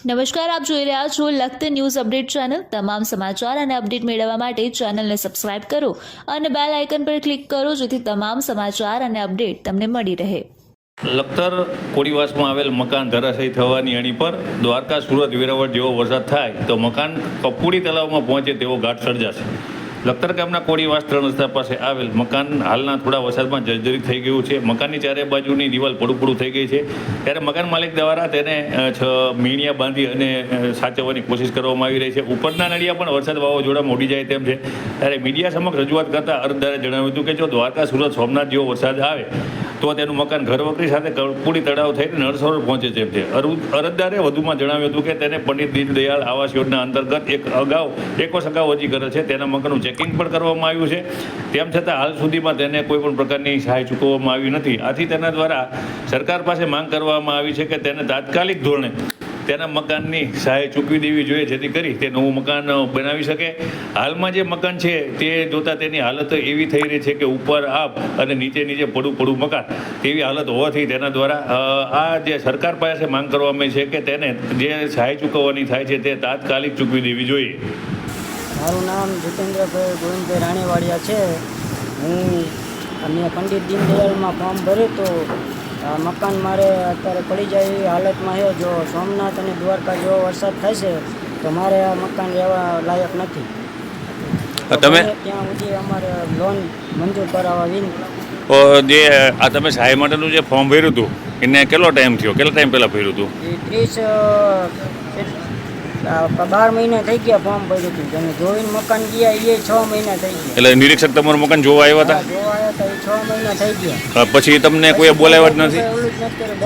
નમસ્કાર, આપ જોઈ રહ્યા છો લખત ન્યૂઝ અપડેટ ચેનલ। તમામ સમાચાર અને અપડેટ મેળવવા માટે ચેનલને સબસ્ક્રાઇબ કરો અને બેલ આઇકન પર ક્લિક કરો જેથી તમામ સમાચાર અને અપડેટ તમને મળી રહે। લખતર કોડીવાસમાં આવેલ મકાન ધરાશયી થવાની અણી પર દ્વારકા સુરત વેરાવળ જેવો વરસાદ થાય તો મકાન કપૂડી તળાવમાં પહોંચે તેવો ઘાટ સર્જાશે। લખતર ગામના કોડીવાસ 3 રસ્તા પાસે આવેલ મકાન હાલના થોડા વરસાદમાં જર્જરિત થઈ ગયું છે। મકાનની ચારે બાજુની દિવાલ પડું થઈ ગઈ છે, ત્યારે મકાન માલિક દ્વારા તેને મીણિયા બાંધી અને સાચવવાની કોશિશ કરવામાં આવી રહી છે। ઉપરના નળિયા પણ વરસાદ વાવાઝોડામાં ઉડી જાય તેમ છે, ત્યારે મીડિયા સમક્ષ રજૂઆત કરતા અરજદારે જણાવ્યું હતું કે જો દ્વારકા સુરત સોમનાથ જેવો વરસાદ આવે તો તેનું મકાન ઘરવખરી સાથે કપૂડી તળાવ થઈને નળસરોવર પહોંચે તેમ છે। અરજદારે વધુમાં જણાવ્યું હતું કે તેને પંડિત દીનદયાળ આવાસ યોજના અંતર્ગત એક વર્ષ અગાઉ અરજી કરેલ છે, તેના મકાનનું ચેકિંગ પણ કરવામાં આવ્યું છે, તેમ છતાં હાલ સુધીમાં તેને કોઈ પણ પ્રકારની સહાય ચૂકવવામાં આવી નથી। આથી તેના દ્વારા સરકાર પાસે માંગ કરવામાં આવી છે કે તેને તાત્કાલિક ધોરણે તેના મકાનની સહાય ચૂકવી દેવી જોઈએ, જેથી કરી તે નવું મકાન બનાવી શકે। હાલમાં જે મકાન છે તે જોતાં તેની હાલત એવી થઈ રહી છે કે ઉપર આપ અને નીચે પડું મકાન તેવી હાલત હોવાથી તેના દ્વારા આ જે સરકાર પાસે માંગ કરવામાં છે કે તેને જે સહાય ચૂકવવાની થાય છે તે તાત્કાલિક ચૂકવી દેવી જોઈએ। મારું નામ જીતેન્દ્રભાઈ ગોવિંદભાઈ રાણીવાડિયા છે। મેં પંડિત દીનદયાળમાં ફોર્મ ભર્યું તો મકાન મારે અત્યારે પડી જાય એવી હાલતમાં છે। જો સોમનાથ અને દ્વારકા જેવો વરસાદ થશે તો મારે આ મકાન રહેવા લાયક નથી। તમે ત્યાં સુધી અમારે લોન મંજૂર કરાવવા વિનંતી। જે આ તમે સહાય માટેનું જે ફોર્મ ભર્યું હતું એને કેટલો ટાઈમ થયો, કેટલા ટાઈમ પહેલાં ભર્યું હતું? એ 12 મહિના થઈ ગયા ફોર્મ ભર્યું હતું, અને જોઈને મકાન ગયા એ 6 મહિના થઈ ગયા। એટલે નિરીક્ષક તમારું મકાન જોવા આવ્યા હતા? જોવા આવ્યા હતા, એ 6 મહિના થઈ ગયા। પછી તમને કોઈ બોલાવ્યા જ નથી?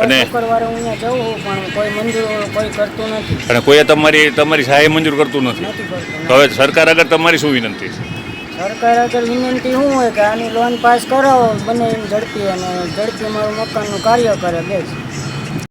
અને શુક્રવારે હું અહીંયા જવું પણ કોઈ મંજૂર કોઈ કરતું નથી, અને કોઈ તમારી સહાય મંજૂર કરતું નથી? હવે સરકાર આગળ તમારી શું વિનંતી છે? સરકાર આગળ વિનંતી શું હોય કે આની લોન પાસ કરાવો બને એમ ઝડપી, અને ઝડપી મારું મકાનનું કાર્ય કરે બેસ।